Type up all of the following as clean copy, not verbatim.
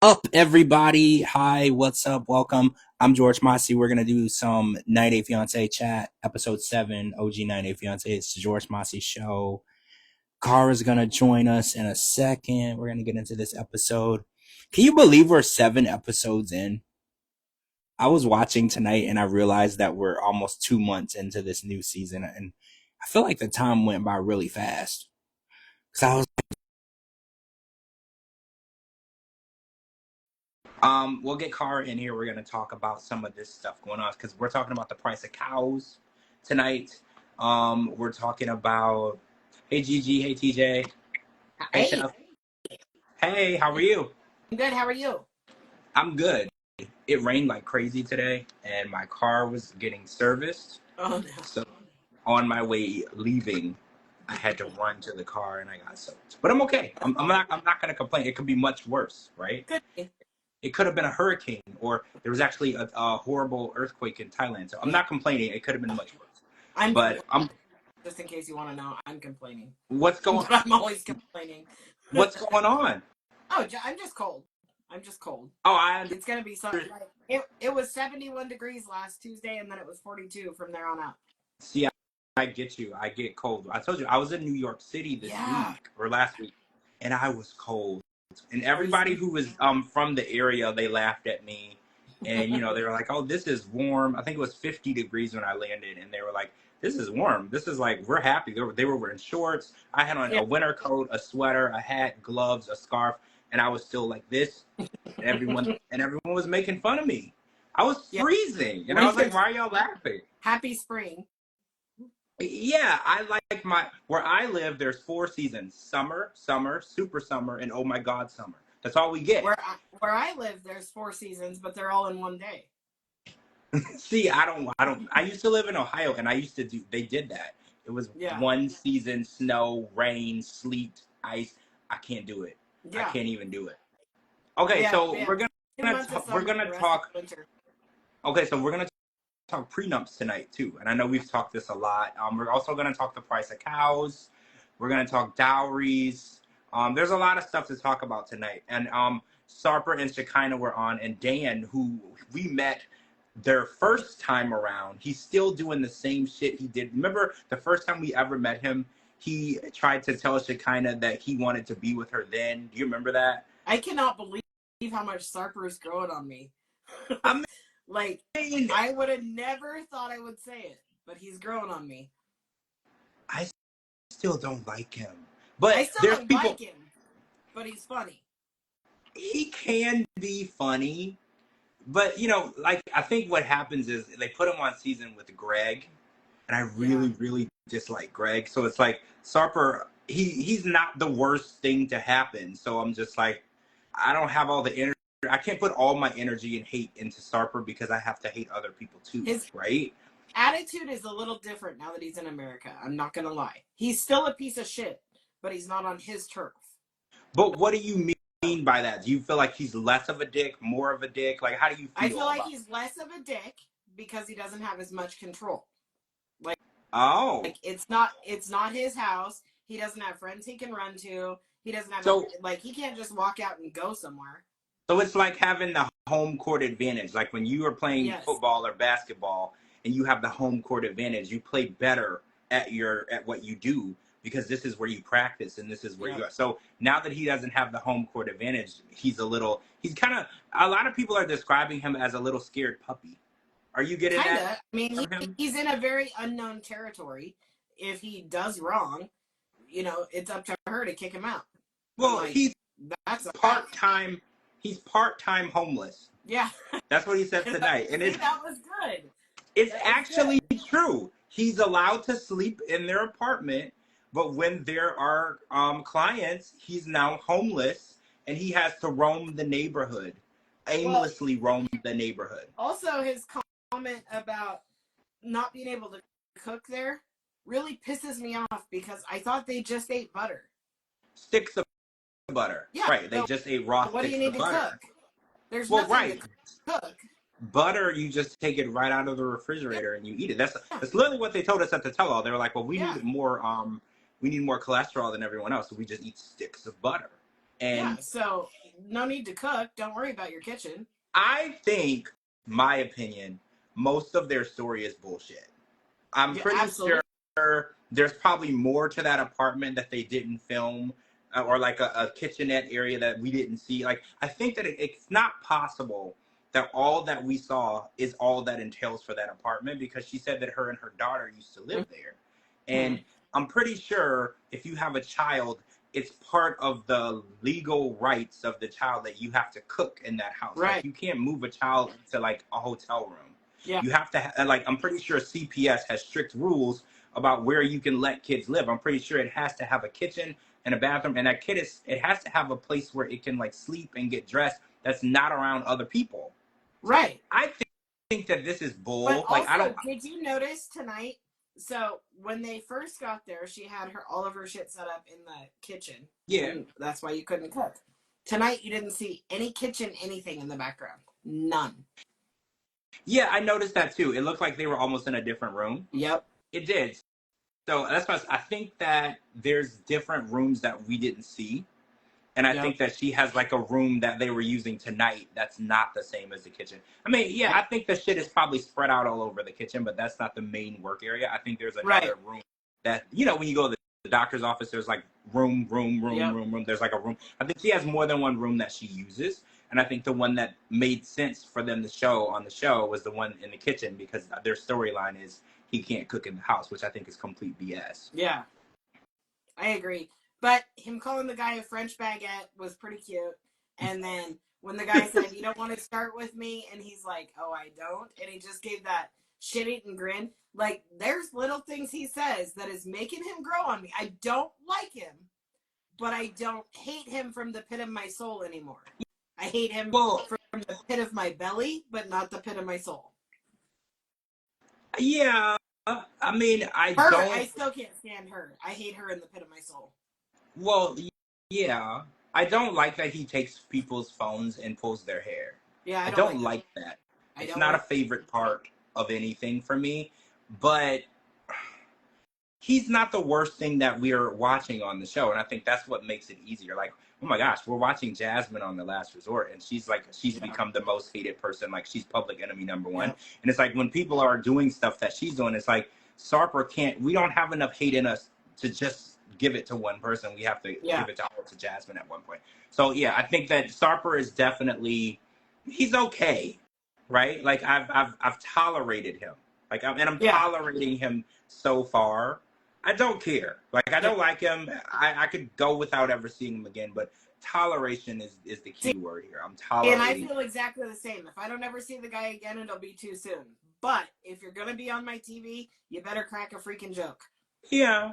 Up, everybody? Hi, what's up? Welcome. I'm George Mossey. We're gonna do some 90 Day Fiance chat, episode 7, OG 90 Day Fiance. It's the George Mossey show. Kara's gonna join us in a second. We're gonna get into this episode. Can you believe we're 7 episodes in? I was watching tonight and I realized that we're almost 2 months into this new season, and I feel like the time went by really fast. Cause I was we'll get Cara in here. We're gonna talk about some of this stuff going on because we're talking about the price of cows tonight. We're talking about hey Gigi, hey TJ, hey Hey, Chef. Hey, how are you? I'm good. How are you? I'm good. It rained like crazy today, and my car was getting serviced. Oh no. So on my way leaving, I had to run to the car and I got soaked. But I'm okay. I'm not gonna complain. It could be much worse, right? Good. It could have been a hurricane, or there was actually a horrible earthquake in Thailand. So I'm not complaining. It could have been much worse. I'm But just in case you want to know, I'm complaining. what's going I'm always complaining. what's going on? Oh, I'm just cold. I'm just cold. Oh, It's gonna be so. It was 71 degrees last Tuesday, and then it was 42 from there on out. see. I get you. I get cold. I told you I was in New York City this week or last week, and I was cold. And everybody who was from the area, they laughed at me, and they were like, "Oh, this is warm." I think it was 50 degrees when I landed, and they were like, "This is warm. This is like we're happy." They were wearing shorts. I had on a winter coat, a sweater, a hat, gloves, a scarf, and I was still like this. And everyone was making fun of me. I was freezing, and I was like, "Why are y'all laughing?" Happy spring. Yeah, I like where I live. There's 4 seasons: summer, summer, super summer, and oh my god, summer. That's all we get. Where I live, there's 4 seasons, but they're all in one day. See, I don't. I used to live in Ohio, and I used to do. They did that. It was one season: snow, rain, sleet, ice. I can't do it. I can't even do it. Okay, so we're gonna talk. Okay, so we're gonna talk prenups tonight too, and I know we've talked this a lot. We're also going to talk the price of cows. We're going to talk dowries. There's a lot of stuff to talk about tonight. And Sarper and Shekinah were on, and Dan, who we met their first time around, he's still doing the same shit he did. Remember the first time we ever met him, he tried to tell Shekinah that he wanted to be with her then. Do you remember that? I cannot believe how much Sarper is growing on me. Like, I would have never thought I would say it, but he's growing on me. I still don't like him. But I still don't like him, but he's funny. He can be funny, but I think what happens is they put him on season with Greg, and I really dislike Greg. So it's like Sarper, he's not the worst thing to happen. So I'm just like, I don't have all the energy. I can't put all my energy and hate into Sarper because I have to hate other people too, right? Attitude is a little different now that he's in America. I'm not going to lie. He's still a piece of shit, but he's not on his turf. But what do you mean by that? Do you feel like he's less of a dick, more of a dick? Like, how do you feel? I feel like he's less of a dick because he doesn't have as much control. Like, it's not his house. He doesn't have friends he can run to. He doesn't have he can't just walk out and go somewhere. So it's like having the home court advantage. Like when you are playing football or basketball and you have the home court advantage, you play better at what you do because this is where you practice and this is where you are. So now that he doesn't have the home court advantage, he's a lot of people are describing him as a little scared puppy. Are you getting that? I mean, he's in a very unknown territory. If he does wrong, it's up to her to kick him out. Well, that's part-time. He's part-time homeless. Yeah. That's what he said tonight. And that was good. It's actually true. He's allowed to sleep in their apartment, but when there are clients, he's now homeless and he has to roam the neighborhood, aimlessly roam the neighborhood. Also, his comment about not being able to cook there really pisses me off because I thought they just ate butter. Sticks of butter. Yeah. Right. They just ate raw what sticks do you need of to butter. Cook? There's nothing to cook. Butter, you just take it right out of the refrigerator and you eat it. That's literally what they told us at the tell-all. They were like, well, we need more cholesterol than everyone else, so we just eat sticks of butter. And so no need to cook. Don't worry about your kitchen. I think, my opinion, most of their story is bullshit. I'm pretty sure there's probably more to that apartment that they didn't film, or like a kitchenette area that we didn't see. Like, I think that it's not possible that all that we saw is all that entails for that apartment, because she said that her and her daughter used to live there. And I'm pretty sure if you have a child, it's part of the legal rights of the child that you have to cook in that house. Right. Like, you can't move a child to like a hotel room. Yeah. You have to, like, I'm pretty sure CPS has strict rules about where you can let kids live. I'm pretty sure it has to have a kitchen and a bathroom, and that kid it has to have a place where it can like sleep and get dressed that's not around other people. Right. I think that this is bull. But like, also, did you notice tonight? So when they first got there, she had all of her shit set up in the kitchen. Yeah. That's why you couldn't cook. Tonight, you didn't see any kitchen, anything in the background. None. Yeah, I noticed that too. It looked like they were almost in a different room. Yep. It did. So that's why I think that there's different rooms that we didn't see. And I think that she has like a room that they were using tonight that's not the same as the kitchen. I mean, yeah, I think the shit is probably spread out all over the kitchen, but that's not the main work area. I think there's another room that, you know, when you go to the doctor's office, there's like room. There's like a room. I think she has more than one room that she uses. And I think the one that made sense for them to show on the show was the one in the kitchen, because their storyline is he can't cook in the house, which I think is complete BS. Yeah, I agree. But him calling the guy a French baguette was pretty cute. And then when the guy said, "You don't want to start with me," and he's like, "Oh, I don't," and he just gave that shit-eating grin. Like, there's little things he says that is making him grow on me. I don't like him, but I don't hate him from the pit of my soul anymore. I hate him from the pit of my belly, but not the pit of my soul. Yeah, I mean, I still can't stand her. I hate her in the pit of my soul. Well, yeah. I don't like that he takes people's phones and pulls their hair. Yeah, I don't like that. It's not a favorite part of anything for me, but he's not the worst thing that we're watching on the show, and I think that's what makes it easier. Like, oh my gosh, we're watching Jasmine on The Last Resort, and she's become the most hated person. Like, she's public enemy number one. And it's like, when people are doing stuff that she's doing, it's like, Sarper we don't have enough hate in us to just give it to one person. We have to give it to Jasmine at one point. So yeah, I think that Sarper is definitely, he's okay, right? Like, I've tolerated him. Like, I'm tolerating him so far. I don't care. Like, I don't like him. I could go without ever seeing him again, but toleration is the key word here. I'm tolerating. And I feel exactly the same. If I don't ever see the guy again, it'll be too soon. But if you're gonna be on my TV, you better crack a freaking joke. Yeah,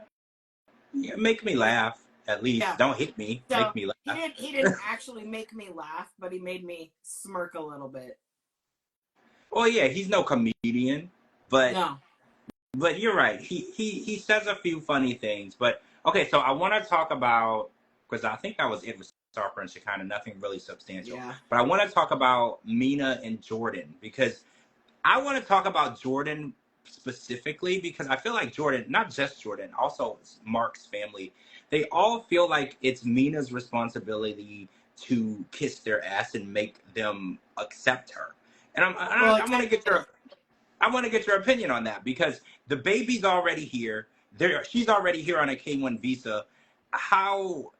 make me laugh at least. Yeah. Don't hit me. So make me laugh. He didn't actually make me laugh, but he made me smirk a little bit. Well, yeah, he's no comedian, but no. But you're right. He says a few funny things. But okay, so I want to talk about, because I think that was it with Sarper and Shekinah, nothing really substantial. Yeah. But I want to talk about Mina and Jordan, because I want to talk about Jordan specifically, because I feel like Jordan, not just Jordan, also Mark's family, they all feel like it's Mina's responsibility to kiss their ass and make them accept her. And I want to get your opinion on that, because the baby's already here. She's already here on a K-1 visa. How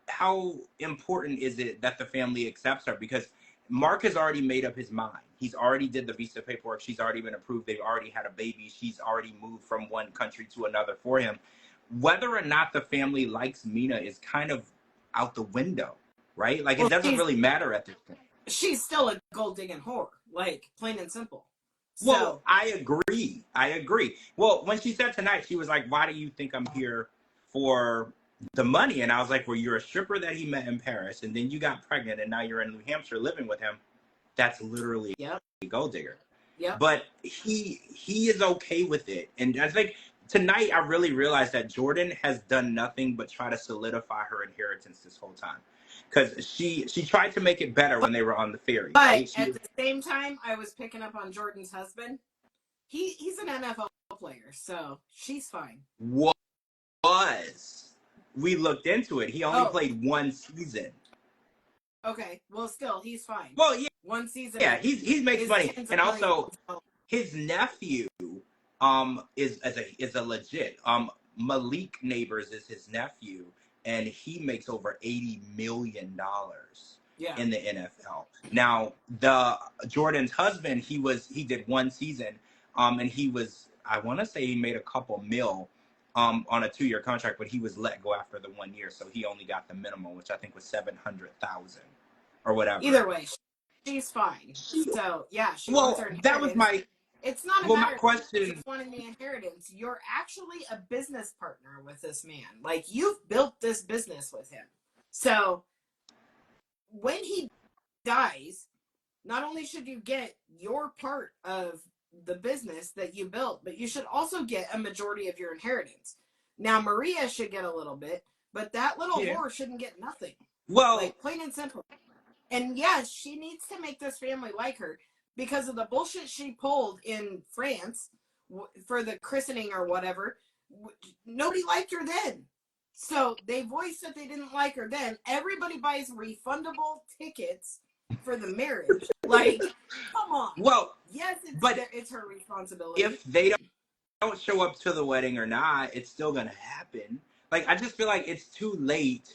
important is it that the family accepts her? Because Mark has already made up his mind. He's already did the visa paperwork. She's already been approved. They've already had a baby. She's already moved from one country to another for him. Whether or not the family likes Mina is kind of out the window, right? Like, it doesn't really matter at this point. She's still a gold-digging whore, like, plain and simple. Well, I agree. Well, when she said tonight, she was like, "Why do you think I'm here for the money?" And I was like, "Well, you're a stripper that he met in Paris, and then you got pregnant, and now you're in New Hampshire living with him. That's literally a gold digger." Yeah. But he is okay with it. And I think tonight I really realized that Jordan has done nothing but try to solidify her inheritance this whole time. Because she tried to make it better when they were on the ferry. But right? at the same time, I was picking up on Jordan's husband. He's an NFL player, so she's fine. We looked into it. He only played one season. Okay, well, still, he's fine. Well, yeah. One season. Yeah, he makes money. And also, his nephew is a legit. Malik Neighbors is his nephew, and he makes over $80 million in the NFL. Now, Jordan's husband, he did one season, and I want to say he made a couple mil on a 2-year contract, but he was let go after the 1 year, so he only got the minimum, which I think was $700,000 or whatever. Either way, she's fine. So yeah, she wants her inheritance. That was my. It's not a matter my question. Of just wanting the inheritance. You're actually a business partner with this man. Like, you've built this business with him. So when he dies, not only should you get your part of the business that you built, but you should also get a majority of your inheritance. Now, Maria should get a little bit, but that little whore shouldn't get nothing. Well, like, plain and simple. And yes, she needs to make this family like her because of the bullshit she pulled in France for the christening or whatever. Nobody liked her then. So they voiced that they didn't like her then. Everybody buys refundable tickets for the marriage. Like, come on. Well, yes, it's her responsibility. If they don't show up to the wedding or not, it's still going to happen. Like, I just feel like it's too late.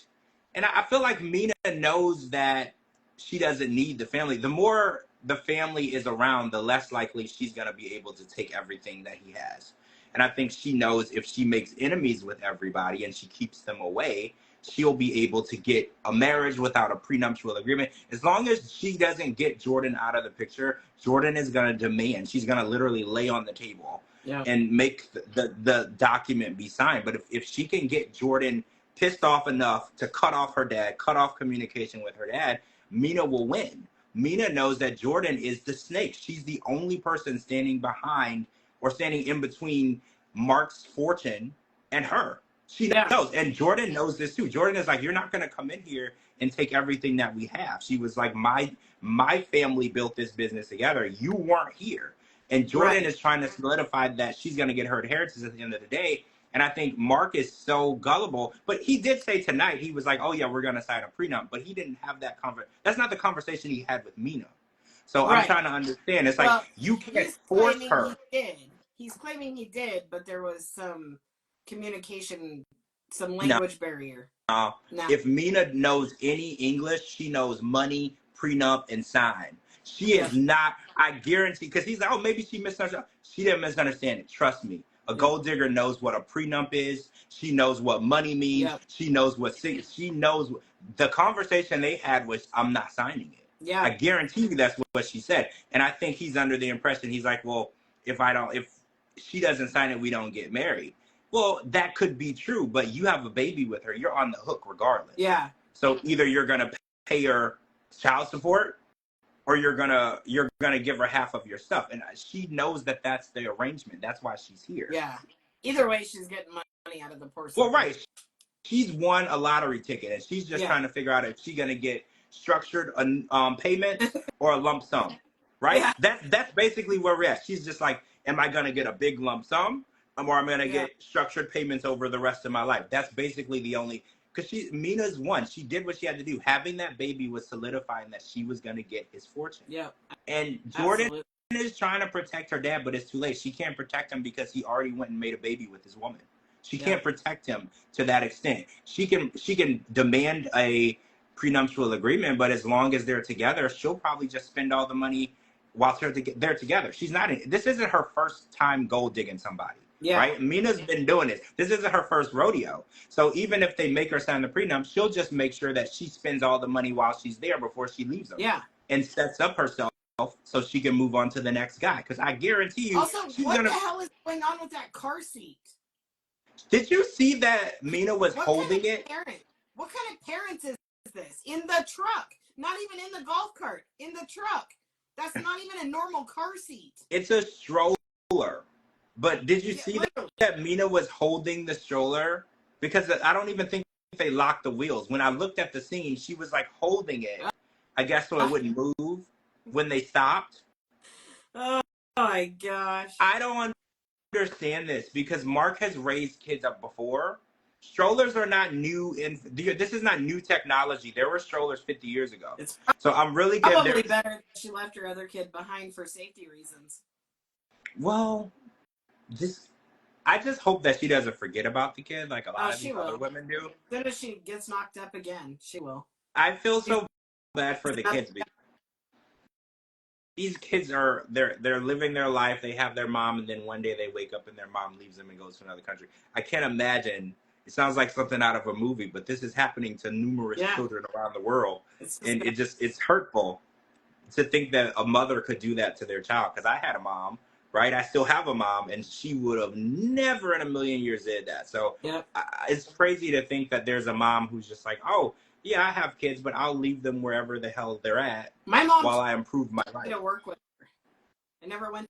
And I feel like Mina knows that she doesn't need the family. The more the family is around, the less likely she's going to be able to take everything that he has. And I think she knows if she makes enemies with everybody and she keeps them away, she'll be able to get a marriage without a prenuptial agreement. As long as she doesn't get Jordan out of the picture, Jordan is going to demand. She's going to literally lay on the table and make the document be signed. But if she can get Jordan pissed off enough to cut off her dad, cut off communication with her dad, Mina will win. Mina knows that Jordan is the snake. She's the only person standing behind or standing in between Mark's fortune and her. She knows. And Jordan knows this too. Jordan is like, you're not going to come in here and take everything that we have. She was like, my family built this business together. You weren't here. And Jordan is trying to solidify that she's going to get her inheritance at the end of the day. And I think Mark is so gullible. But he did say tonight, he was like, oh, yeah, we're going to sign a prenup. But he didn't have that conversation. That's not the conversation he had with Mina. So I'm trying to understand. It's like, you can't force her. He's claiming he did, but there was some communication, some language barrier. No. If Mina knows any English, she knows money, prenup, and sign. She is not, I guarantee, because he's like, oh, maybe she misunderstood. She didn't misunderstand it. Trust me. A gold digger knows what a prenup is. She knows what money means. She knows she knows. The conversation they had was, I'm not signing it. I guarantee you that's what she said. And I think he's under the impression, he's like, well, if she doesn't sign it, we don't get married. Well, that could be true, but you have a baby with her. You're on the hook regardless. Yeah. So either you're going to pay her child support, or you're gonna give her half of your stuff, and she knows that that's the arrangement. That's why she's here. Yeah. Either way, she's getting money out of the person. Well, right. She's won a lottery ticket, and she's just trying to figure out if she's gonna get structured payment or a lump sum. Right. That's basically where we're at. She's just like, am I gonna get a big lump sum, or am I gonna get structured payments over the rest of my life? That's basically the only. Because Mina's won. She did what she had to do. Having that baby was solidifying that she was going to get his fortune. Yeah. And Jordan is trying to protect her dad, but it's too late. She can't protect him because he already went and made a baby with his woman. She can't protect him to that extent. She can demand a prenuptial agreement, but as long as they're together, she'll probably just spend all the money while they're together. She's not. This isn't her first time gold digging somebody. Yeah. Right? Mina's been doing this. This isn't her first rodeo. So even if they make her sign the prenup, she'll just make sure that she spends all the money while she's there before she leaves them. Yeah. And sets up herself so she can move on to the next guy. Because I guarantee you. Also, what the hell is going on with that car seat? Did you see that Mina was holding it? What kind of parents is this? In the truck. Not even in the golf cart. In the truck. That's not even a normal car seat. It's a stroller. But did you see that Mina was holding the stroller? Because I don't even think they locked the wheels. When I looked at the scene, she was like holding it, I guess, so it wouldn't move when they stopped. Oh my gosh. I don't understand this because Mark has raised kids up before. Strollers are not new. This is not new technology. There were strollers 50 years ago. So I'm really good. Probably better that she left her other kid behind for safety reasons. Well, I just hope that she doesn't forget about the kid like a lot of these other women do. As soon as she gets knocked up again, she will. I feel so bad for the kids because these kids they're living their life. They have their mom, and then one day they wake up and their mom leaves them and goes to another country. I can't imagine. It sounds like something out of a movie, but this is happening to numerous children around the world, and it's hurtful to think that a mother could do that to their child. Because I had a mom, right? I still have a mom, and she would have never in a million years did that. So it's crazy to think that there's a mom who's just like, oh, yeah, I have kids, but I'll leave them wherever the hell they're at. My mom while I improve my life. To work with her. I never went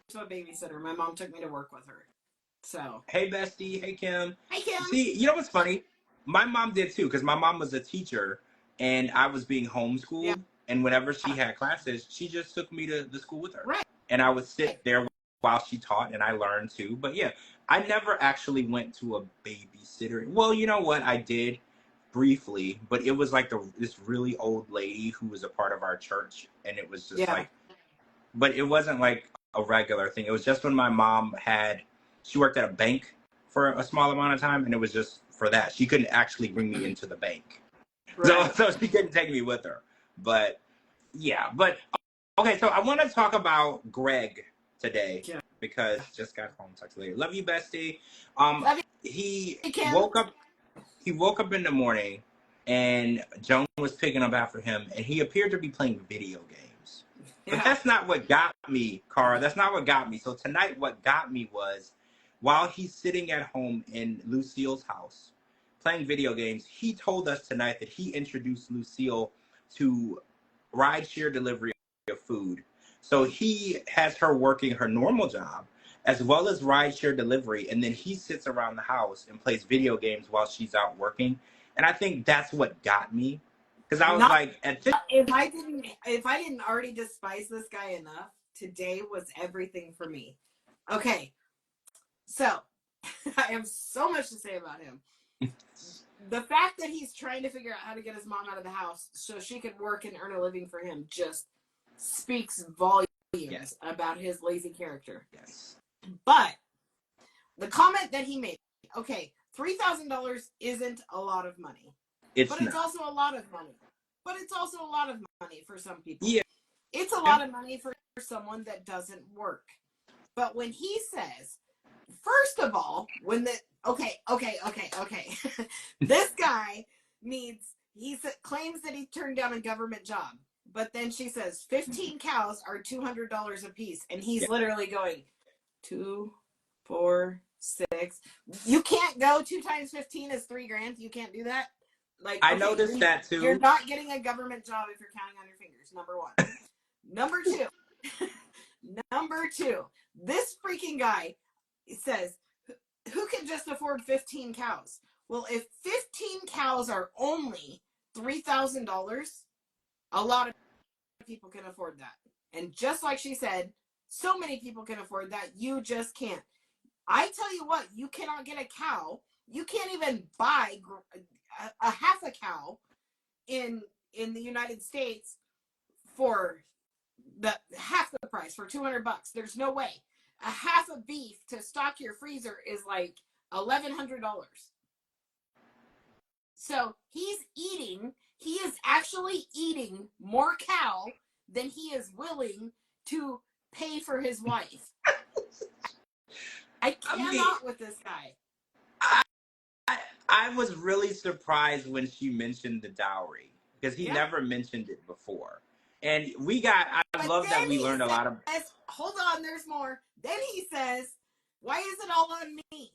to a babysitter. My mom took me to work with her. So hey, bestie. Hey, Kim. Hey, Kim. See, you know what's funny? My mom did too, because my mom was a teacher, and I was being homeschooled. Yeah. And whenever she had classes, she just took me to the school with her. Right. And I would sit there while she taught, and I learned too. But yeah, I never actually went to a babysitter. Well, you know what? I did briefly, but it was like this really old lady who was a part of our church, and it was just like, but it wasn't like a regular thing. It was just when my mom she worked at a bank for a small amount of time, and it was just for that. She couldn't actually bring me into the bank. Right. So she couldn't take me with her. But yeah, okay, so I want to talk about Greg today because just got home. Talk to you later. Love you, bestie. Love you. He woke up in the morning, and Joan was picking up after him, and he appeared to be playing video games. But that's not what got me, Cara. That's not what got me. So tonight, what got me was, while he's sitting at home in Lucille's house playing video games, he told us tonight that he introduced Lucille to rideshare delivery of food. So he has her working her normal job as well as rideshare delivery, and then he sits around the house and plays video games while she's out working. And I think that's what got me, because I was if I didn't already despise this guy enough, today was everything for me. Okay, so I have so much to say about him. The fact that he's trying to figure out how to get his mom out of the house so she could work and earn a living for him just speaks volumes about his lazy character. Yes. But the comment that he made, okay, $3,000 isn't a lot of money. It's also a lot of money. But it's also a lot of money for some people. Yeah. It's a lot of money for someone that doesn't work. But when he says, first of all, okay. This guy claims that he turned down a government job. But then she says 15 cows are $200 a piece. And he's literally going 2, 4, 6. You can't go 2 times 15 is $3,000. You can't do that. Like, I noticed that too. You're not getting a government job if you're counting on your fingers. Number 1. Number two, this freaking guy says, who can just afford 15 cows? Well, if 15 cows are only $3,000, a lot of people can afford that. And just like she said, so many people can afford that. You just can't. I tell you what, you cannot get a cow. You can't even buy a half a cow in the United States for half the price, for $200. There's no way. A half of beef to stock your freezer is like $1,100. So he is actually eating more cow than he is willing to pay for his wife. I cannot with this guy. I was really surprised when she mentioned the dowry, because he never mentioned it before. And I love that we learned a lot of... Hold on, there's more. Then he says, why is it all on me?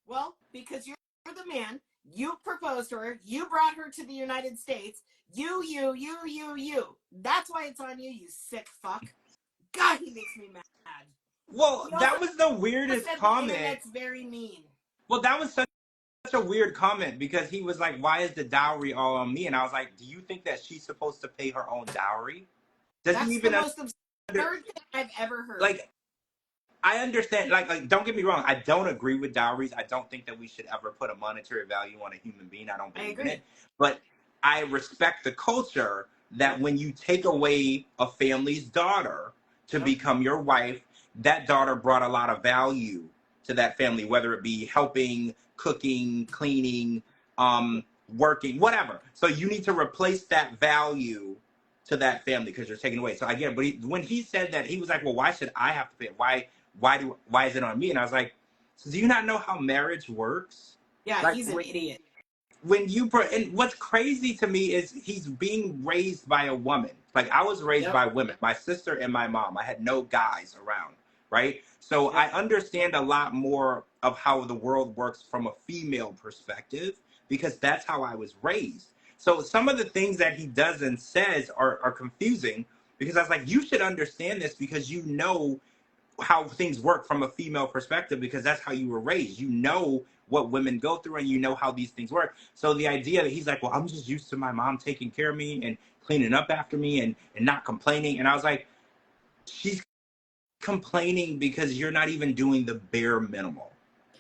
Well, because you're the man. You proposed to her. You brought her to the United States. You. That's why it's on you, you sick fuck. God, he makes me mad. Well, that was the weirdest comment. The internet's very mean. Well, that was such a weird comment, because he was like, why is the dowry all on me? And I was like, do you think that she's supposed to pay her own dowry? That's the most absurd thing I've ever heard. Like, I understand, like, don't get me wrong. I don't agree with dowries. I don't think that we should ever put a monetary value on a human being. I don't believe in it. But I respect the culture that when you take away a family's daughter to become your wife, that daughter brought a lot of value to that family, whether it be helping, cooking, cleaning, working, whatever. So you need to replace that value to that family because you're taking away. So I get it. But when he said that, he was like, well, why should I have to pay it? Why is it on me? And I was like, so do you not know how marriage works? Yeah, like, he's an idiot. When and what's crazy to me is he's being raised by a woman. Like, I was raised by women, my sister and my mom. I had no guys around, right? So I understand a lot more of how the world works from a female perspective because that's how I was raised. So some of the things that he does and says are confusing because I was like, you should understand this because you know how things work from a female perspective because that's how you were raised. You know what women go through and you know how these things work. So the idea that he's like, well, I'm just used to my mom taking care of me and cleaning up after me and not complaining. And I was like, she's complaining because you're not even doing the bare minimum,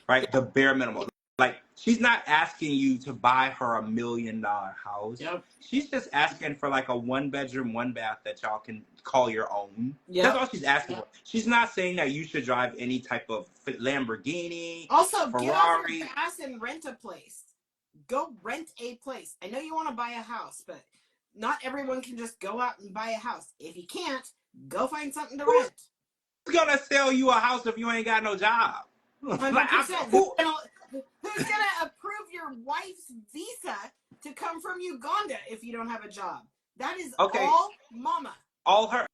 right? The bare minimum. Like, she's not asking you to buy her $1 million house. She's just asking for like a 1-bedroom, 1-bath that y'all can call your own. That's all she's asking for. She's not saying that you should drive any type of Lamborghini, also, Ferrari. Get off your ass and rent a place. Go rent a place. I know you want to buy a house, but not everyone can just go out and buy a house. If you can't, go find something to rent. Who's gonna sell you a house if you ain't got no job? 100%. Who's gonna approve your wife's visa to come from Uganda if you don't have a job? That is all mama. All her.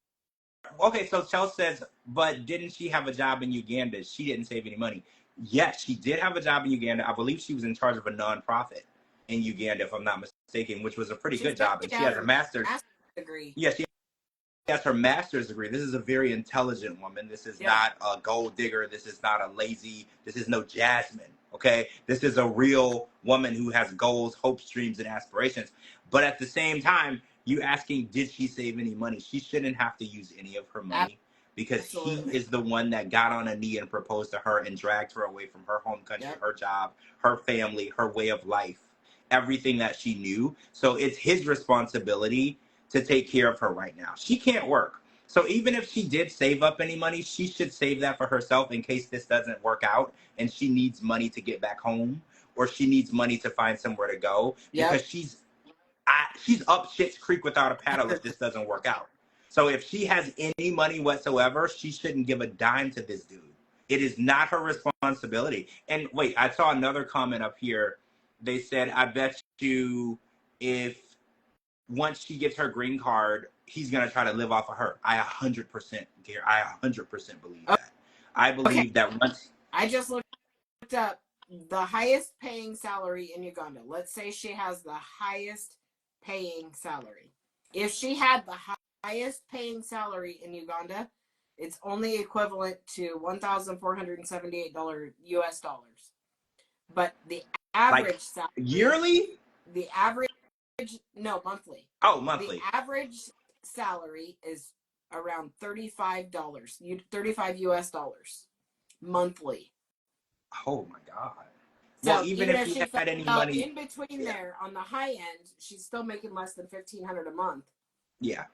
Okay, so Chelsea says, but didn't she have a job in Uganda? She didn't save any money. Yes, she did have a job in Uganda. I believe she was in charge of a nonprofit in Uganda, if I'm not mistaken, which was a pretty good job. And she has a master's degree. Yeah, she has her master's degree. This is a very intelligent woman. This is not a gold digger. This is not a lazy. This is no Jasmine. Okay, this is a real woman who has goals, hopes, dreams, and aspirations. But at the same time, you asking, did she save any money? She shouldn't have to use any of her money because he is the one that got on a knee and proposed to her and dragged her away from her home country, her job, her family, her way of life, everything that she knew. So it's his responsibility to take care of her right now. She can't work. So even if she did save up any money, she should save that for herself in case this doesn't work out and she needs money to get back home or she needs money to find somewhere to go because she's up shit's creek without a paddle if this doesn't work out. So if she has any money whatsoever, she shouldn't give a dime to this dude. It is not her responsibility. And wait, I saw another comment up here. They said, I bet you if once she gets her green card, he's going to try to live off of her. I 100% believe that. I believe that once... I just looked up the highest paying salary in Uganda. Let's say she has the highest paying salary. If she had the highest paying salary in Uganda, it's only equivalent to $1,478 US dollars. But the average salary... Yearly? The average... No, monthly. Oh, monthly. The average salary is around $35, 35 US dollars monthly. Oh my God. So well, even if she had any money in between there on the high end, she's still making less than $1,500 a month. Yeah.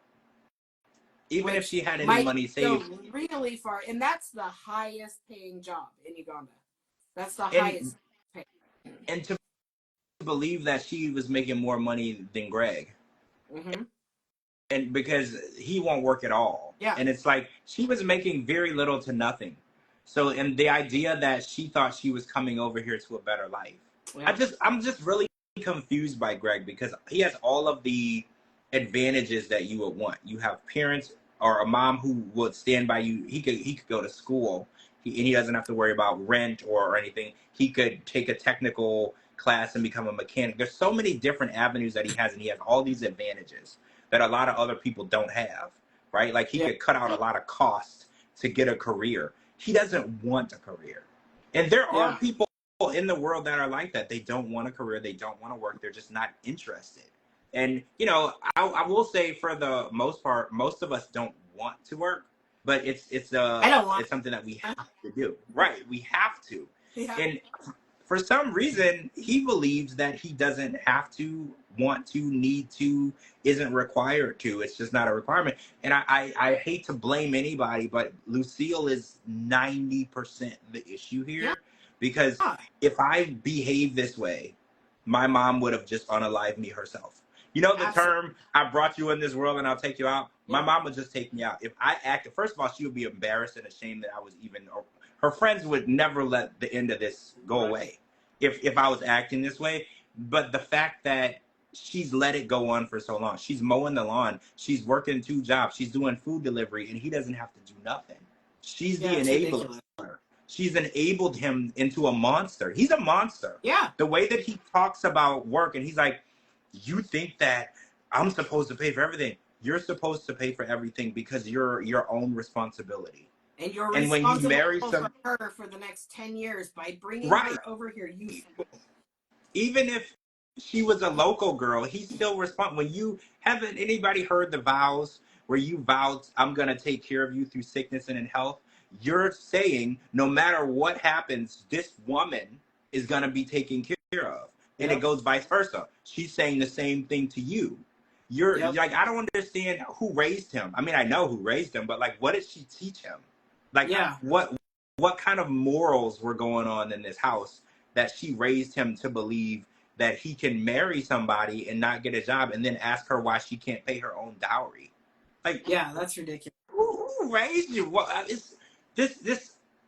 Even if she had any money saved, really far, and that's the highest paying job in Uganda. That's the highest paying. And to believe that she was making more money than Greg. Mm-hmm. And because he won't work at all. Yeah. And it's like she was making very little to nothing. So, and the idea that she thought she was coming over here to a better life. Yeah. I'm just really confused by Greg because he has all of the advantages that you would want. You have parents or a mom who would stand by you. He could go to school and he doesn't have to worry about rent or anything. He could take a technical class and become a mechanic. There's so many different avenues that he has, and he has all these advantages that a lot of other people don't have, right? Like he could cut out a lot of costs to get a career. He doesn't want a career. And there are people in the world that are like that. They don't want a career. They don't want to work. They're just not interested. And, you know, I will say for the most part, most of us don't want to work. but it's something that we have to do. Right. We have to. Yeah. And for some reason, he believes that he doesn't have to, want to, need to, isn't required to. It's just not a requirement. And I hate to blame anybody, but Lucille is 90% the issue here. Yeah. Because if I behave this way, my mom would have just unalived me herself. You know the term, I brought you in this world and I'll take you out? Yeah. My mom would just take me out. If I acted, first of all, she would be embarrassed and ashamed that I was even, her friends would never let the end of this go away if I was acting this way. But the fact that she's let it go on for so long, she's mowing the lawn, she's working 2 jobs, she's doing food delivery, and he doesn't have to do nothing. She's the enabler. Ridiculous. She's enabled him into a monster. He's a monster. Yeah. The way that he talks about work, and he's like, you think that I'm supposed to pay for everything. You're supposed to pay for everything because you're your own responsibility. And you're responsible when you marry for her for the next 10 years by bringing her over here. Even if she was a local girl, he's still responsible. When you haven't anybody heard the vows where you vowed, I'm going to take care of you through sickness and in health. You're saying no matter what happens, this woman is going to be taken care of. And it goes vice versa. She's saying the same thing to you. You're like, I don't understand who raised him. I mean, I know who raised him, but like, what did she teach him? Like, what kind of morals were going on in this house that she raised him to believe that he can marry somebody and not get a job and then ask her why she can't pay her own dowry? Like, yeah, that's ridiculous. Who raised you? What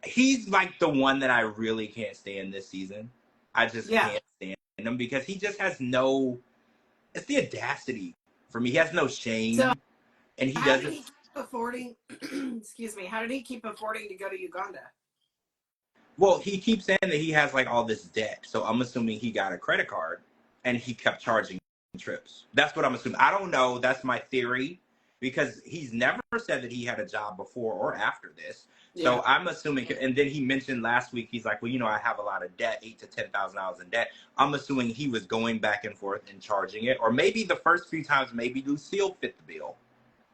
he's like the one that I really can't stand this season. I just can't stand him because he just has it's the audacity for me. He has no shame. So, and he doesn't. Did he keep affording, excuse me, how did he keep affording to go to Uganda? Well, he keeps saying that he has like all this debt. So I'm assuming he got a credit card and he kept charging trips. That's what I'm assuming. I don't know. That's my theory because he's never said that he had a job before or after this. So I'm assuming, and then he mentioned last week, he's like, well, you know, I have a lot of debt, $8,000 to $10,000 in debt. I'm assuming he was going back and forth and charging it. Or maybe the first few times, maybe Lucille fit the bill,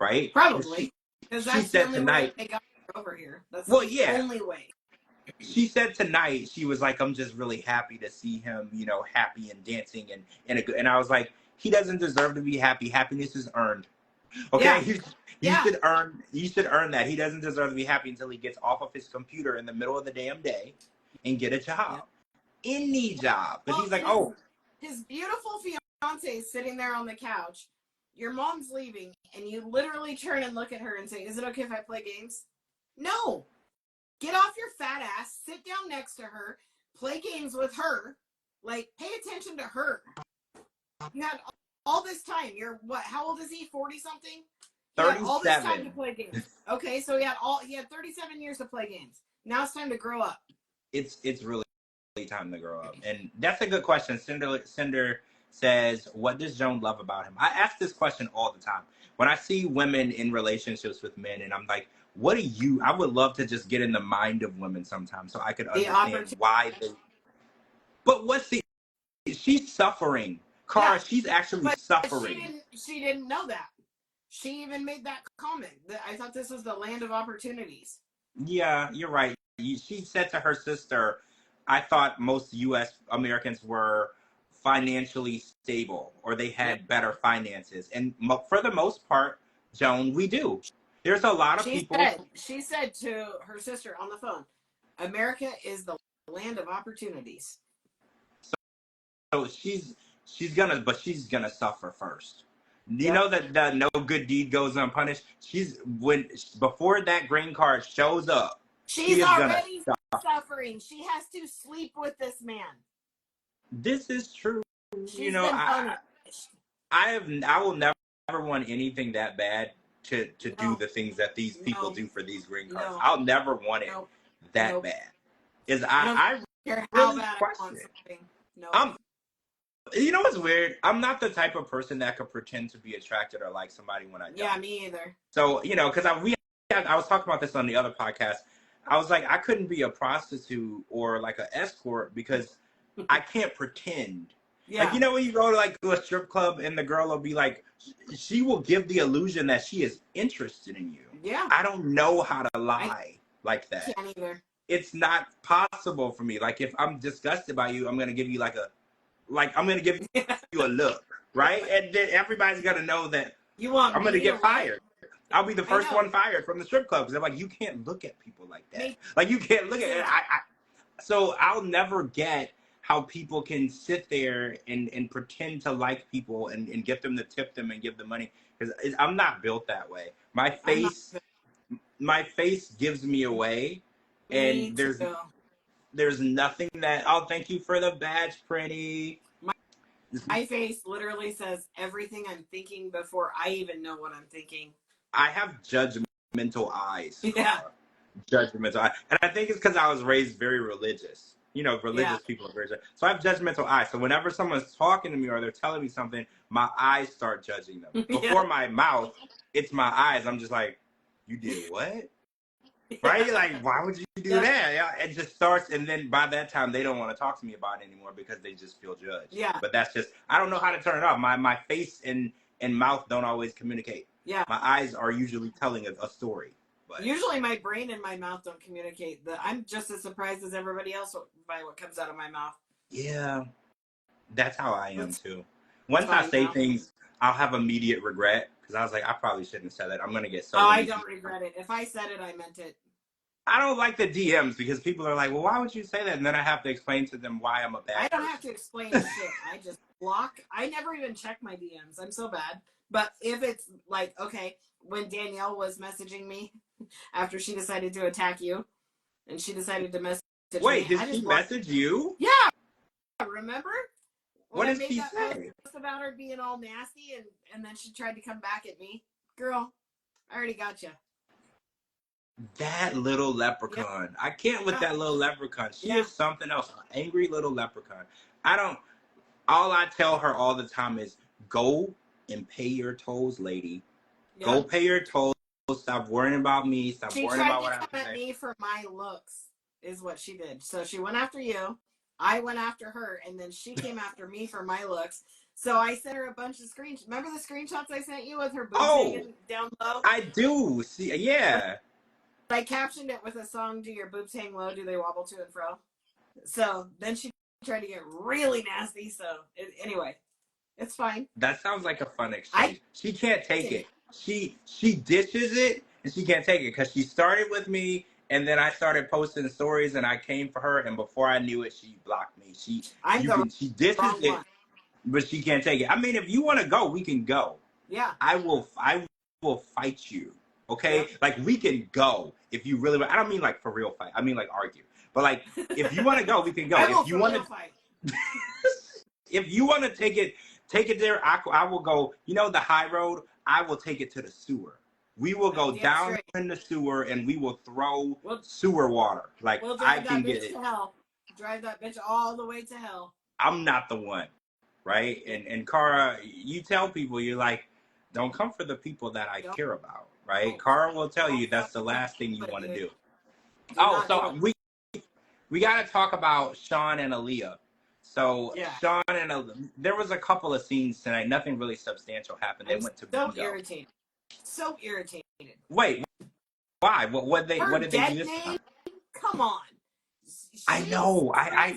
right? Probably. Because that's the only way they got over here. That's the only way. She said tonight, she was like, I'm just really happy to see him, you know, happy and dancing. And I was like, he doesn't deserve to be happy. Happiness is earned. Okay? Yeah. You should earn that. He doesn't deserve to be happy until he gets off of his computer in the middle of the damn day and get a job. Yeah. Any job. But he's like, his beautiful fiance is sitting there on the couch. Your mom's leaving, and you literally turn and look at her and say, is it okay if I play games? No. Get off your fat ass, sit down next to her, play games with her. Like, pay attention to her. You had all this time. You're what? How old is he? 40-something? 37. All this time to play games. Okay, so he had 37 years to play games. Now it's time to grow up. It's really time to grow up. And that's a good question. Cinder says, what does Joan love about him? I ask this question all the time. When I see women in relationships with men, and I'm like, I would love to just get in the mind of women sometimes so I could understand why but she's suffering. Cara, she's actually suffering. She didn't know that. She even made that comment. I thought this was the land of opportunities. Yeah, you're right. She said to her sister, I thought most U.S. Americans were financially stable or they had better finances. And for the most part, Joan, we do. There's a lot of people. She said to her sister on the phone, America is the land of opportunities. So she's gonna suffer first. You know that no good deed goes unpunished. Before that green card shows up, she's already suffering. She has to sleep with this man. This is true. I will never want anything that bad to do the things that these people do for these green cards. No. I'll never want it that bad. I really question it. No. You know what's weird? I'm not the type of person that could pretend to be attracted or like somebody when I don't. Yeah, me either. So, because I was talking about this on the other podcast. I was like, I couldn't be a prostitute or like an escort because I can't pretend. Yeah. Like, you know, when you go to like to a strip club and the girl will be like, she will give the illusion that she is interested in you. Yeah. I don't know how to lie like that. Can't either. It's not possible for me. Like, if I'm disgusted by you, I'm going to give you I'm going to give you a look, right? And then everybody's going to know that I'm going to get fired. I'll be the first one fired from the strip club because they're like, you can't look at people like that. Like, you can't look at it. So I'll never get how people can sit there and pretend to like people and get them to tip them and give them money, because I'm not built that way. My face gives me away, and there's nothing that. Oh, thank you for the badge, Pretty. My face literally says everything I'm thinking before I even know what I'm thinking. I have judgmental eyes. Yeah. Judgmental eyes. And I think it's because I was raised very religious. You know, religious people are very judgmental. So I have judgmental eyes. So whenever someone's talking to me or they're telling me something, my eyes start judging them. Before my mouth, it's my eyes. I'm just like, you did what? Right? Like, why would you do that? Yeah, it just starts, and then by that time, they don't want to talk to me about it anymore because they just feel judged. Yeah. But that's just, I don't know how to turn it off. My face and mouth don't always communicate. Yeah. My eyes are usually telling a story. But usually my brain and my mouth don't communicate. I'm just as surprised as everybody else by what comes out of my mouth. Yeah. That's how I am, too. Once I say things, I'll have immediate regret. Because I was like, I probably shouldn't have said that. I'm going to get so I don't regret it. If I said it, I meant it. I don't like the DMs because people are like, well, why would you say that? And then I have to explain to them why I'm a bad person. I don't have to explain shit. I just block. I never even check my DMs. I'm so bad. But if it's like, okay, when Danielle was messaging me after she decided to attack you, and she decided to message me. Wait, did she message you? Yeah. Remember? What did she say? About her being all nasty, and then she tried to come back at me. Girl, I already got you. That little leprechaun. I can't with that little leprechaun. She is something else. An angry little leprechaun. All I tell her all the time is, go and pay your tolls, lady. Yeah. Go pay your tolls. Stop worrying about me. Stop worrying about what I have to say. She tried to come at me for my looks, is what she did. So she went after you. I went after her, and then she came after me for my looks. So I sent her a bunch of screenshots. Remember the screenshots I sent you with her boobs hanging down low? I do. See, yeah. I captioned it with a song, do your boobs hang low, do they wobble to and fro? So then she tried to get really nasty. So anyway, it's fine. That sounds like a fun exchange. She can't take it. She dishes it, and she can't take it because she started with me, and then I started posting stories, and I came for her, and before I knew it, she blocked me. She dishes it, but she can't take it. I mean, if you want to go, we can go. Yeah. I will fight you. Okay? Yeah. Like, we can go if you really want. I don't mean like for real fight. I mean like argue. But like, if you want to go, we can go. If you want to fight. If you want to take it there, I will go, you know, the high road, I will take it to the sewer. We will go down in the sewer and we will throw sewer water. Like, I can get it. Drive that bitch all the way to hell. I'm not the one, right? And Cara, you tell people, you're like, don't come for the people that I care about, right? Cara will tell you that's the last thing you want to do. So we got to talk about Sean and Aaliyah. So Sean and there was a couple of scenes tonight. Nothing really substantial happened. They went to irritated. So irritated. Wait, why? What did they do this time? Come on. I know. I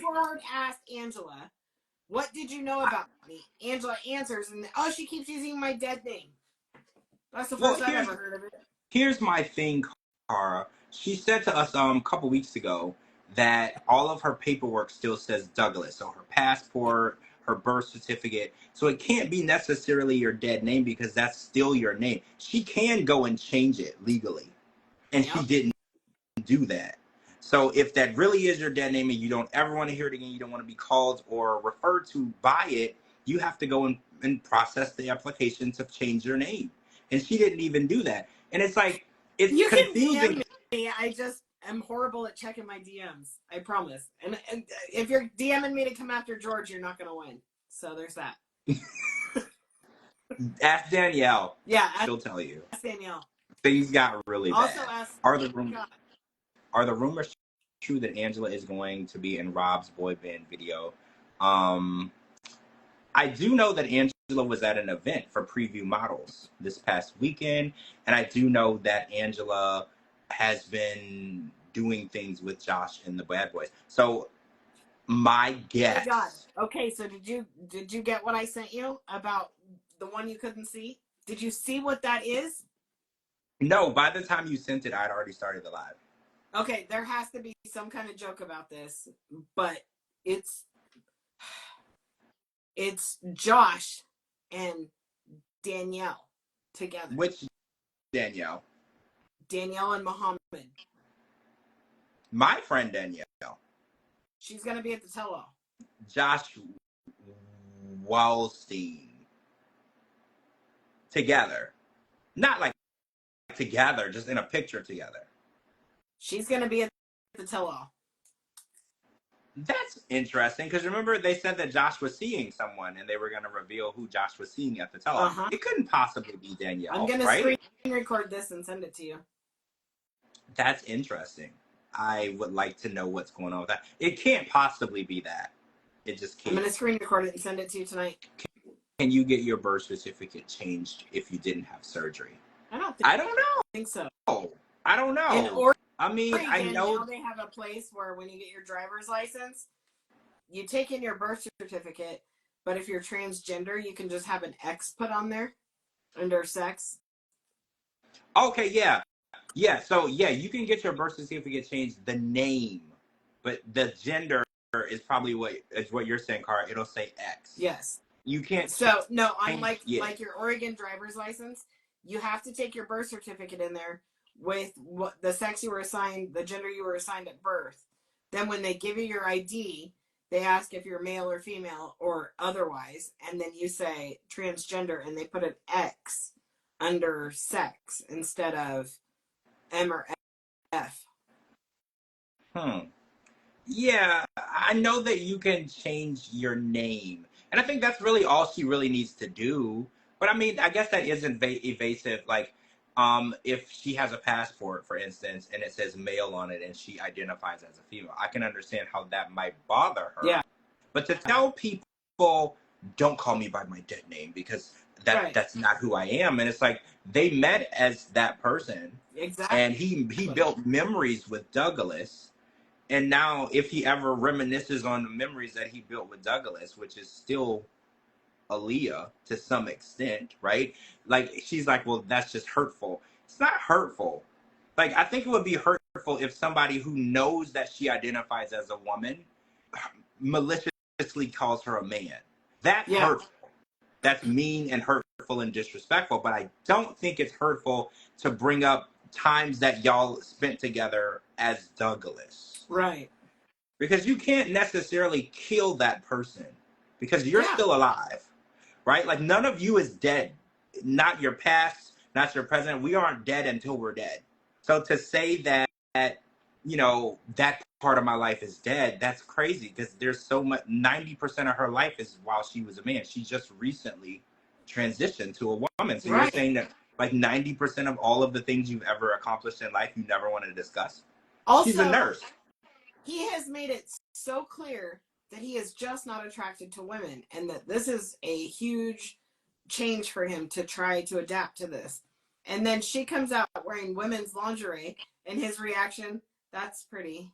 asked Angela, what did you know about me? Angela answers, and she keeps using my dead name. That's the first I've ever heard of it. Here's my thing, Cara. She said to us a couple weeks ago that all of her paperwork still says Douglas. So her passport, her birth certificate. So it can't be necessarily your dead name because that's still your name. She can go and change it legally. And she didn't do that. So if that really is your dead name and you don't ever want to hear it again, you don't want to be called or referred to by it, you have to go and process the application to change your name. And she didn't even do that. And it's like, it's confusing. Can DM me. I just am horrible at checking my DMs. I promise. And if you're DMing me to come after George, you're not going to win. So there's that. Ask Danielle. Yeah. She'll tell you. Ask Danielle. Things got really bad. Also ask. Are the rumors true that Angela is going to be in Rob's boy band video? I do know that Angela was at an event for Preview Models this past weekend, and I do know that Angela has been doing things with Josh and the Bad Boys. So my guess. Oh God. Okay, so did you get what I sent you about the one you couldn't see? Did you see what that is? No, by the time you sent it, I'd already started the live. Okay, there has to be some kind of joke about this, but it's Josh and Danielle together. Which Danielle? Danielle and Muhammad. My friend Danielle. She's going to be at the tell-all. Josh Wallstein. Together. Not like together, just in a picture together. She's going to be at the tell-all. That's interesting, because remember they said that Josh was seeing someone and they were going to reveal who Josh was seeing at the tell-all. Uh-huh. It couldn't possibly be Danielle, I'm going to right? screen record this and send it to you. That's interesting. I would like to know what's going on with that. It can't possibly be that. It just can't. I'm going to screen record it and send it to you tonight. Can you get your birth certificate changed if you didn't have surgery? I don't know. I think so. I don't know. In Oregon, I mean, I know they have a place where when you get your driver's license, you take in your birth certificate, but if you're transgender, you can just have an X put on there under sex. Okay, yeah. Yeah, so yeah, you can get your birth certificate changed, the name, but the gender is probably what you're saying, Cara. It'll say X. Yes. You can't. So no, unlike like your Oregon driver's license, you have to take your birth certificate in there with what the sex you were assigned, the gender you were assigned at birth. Then when they give you your ID, they ask if you're male or female or otherwise, and then you say transgender, and they put an X under sex instead of M or F. Yeah, I know that you can change your name. And I think that's really all she really needs to do. But I mean, I guess that is evasive. Like, if she has a passport, for instance, and it says male on it and she identifies as a female, I can understand how that might bother her. Yeah. But to tell people, don't call me by my dead name because that's not who I am. And it's like, they met as that person. Exactly. And he built memories with Douglas. And now if he ever reminisces on the memories that he built with Douglas, which is still Aaliyah to some extent, right? Like, she's like, well, that's just hurtful. It's not hurtful. Like, I think it would be hurtful if somebody who knows that she identifies as a woman maliciously calls her a man. That's hurtful. That's mean and hurtful and disrespectful. But I don't think it's hurtful to bring up times that y'all spent together as Douglas. Right. Because you can't necessarily kill that person because you're still alive, right? Like, none of you is dead. Not your past, not your present. We aren't dead until we're dead. So to say that, you know, that part of my life is dead, that's crazy because there's so much, 90% of her life is while she was a man. She just recently transitioned to a woman. So you're saying that like 90% of all of the things you've ever accomplished in life, you never want to discuss? Also, she's a nurse. He has made it so clear that he is just not attracted to women and that this is a huge change for him to try to adapt to this. And then she comes out wearing women's lingerie and his reaction, that's pretty.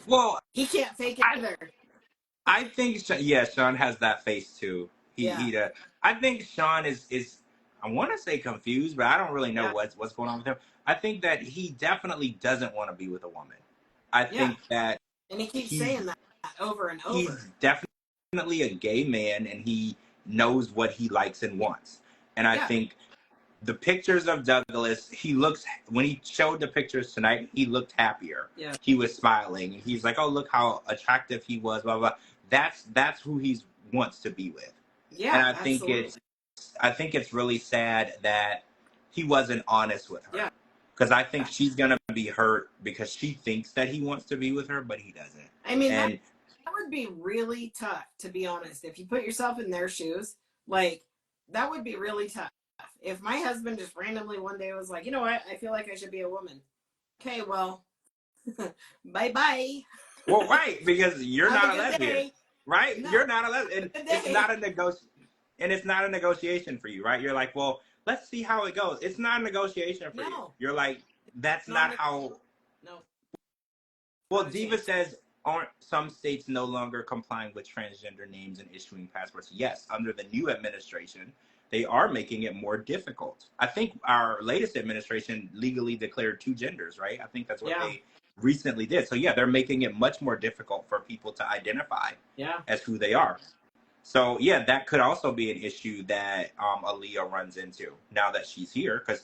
Well, he can't fake it either. I think, Sean has that face too. I think Sean is I want to say confused, but I don't really know what's going on with him. I think that he definitely doesn't want to be with a woman. I think that... And he keeps saying that over and over. He's definitely a gay man, and he knows what he likes and wants. And I think the pictures of Douglas, when he showed the pictures tonight, he looked happier. Yeah. He was smiling. He's like, oh, look how attractive he was, blah, blah. That's who he wants to be with. Yeah, and I think it's really sad that he wasn't honest with her. Yeah. Because I think she's going to be hurt because she thinks that he wants to be with her, but he doesn't. I mean, that would be really tough, to be honest. If you put yourself in their shoes, like, that would be really tough. If my husband just randomly one day was like, you know what, I feel like I should be a woman. Okay, well, bye-bye. Well, right, because you're not a lesbian. right? No. You're not allowed, and it's not a negotiation for you, right? You're like, well, let's see how it goes. It's not a negotiation for you. You're like, that's not how. No. Well, Diva says, aren't some states no longer complying with transgender names and issuing passports? Yes, under the new administration, they are making it more difficult. I think our latest administration legally declared 2 genders, right? I think that's what they recently did. So yeah, they're making it much more difficult for people to identify as who they are. So yeah, that could also be an issue that Aaliyah runs into now that she's here, because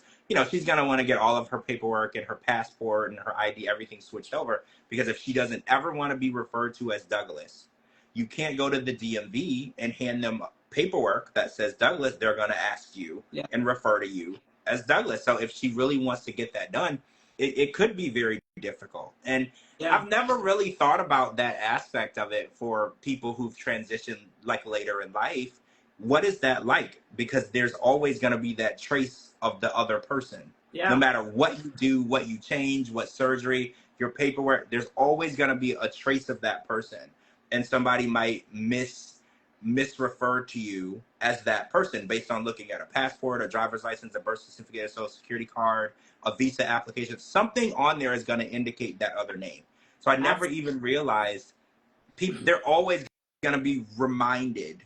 she's gonna want to get all of her paperwork and her passport and her ID, everything switched over. Because if she doesn't ever want to be referred to as Douglas, you can't go to the DMV and hand them paperwork that says Douglas. They're gonna ask you and refer to you as Douglas. So if she really wants to get that done, it could be very difficult. And I've never really thought about that aspect of it for people who've transitioned like later in life. What is that like? Because there's always going to be that trace of the other person. No matter what you do, what you change, what surgery, your paperwork, there's always going to be a trace of that person. And somebody might misrefer to you as that person based on looking at a passport, a driver's license, a birth certificate, a social security card, a visa application. Something on there is going to indicate that other name. So I never even realized they're always going to be reminded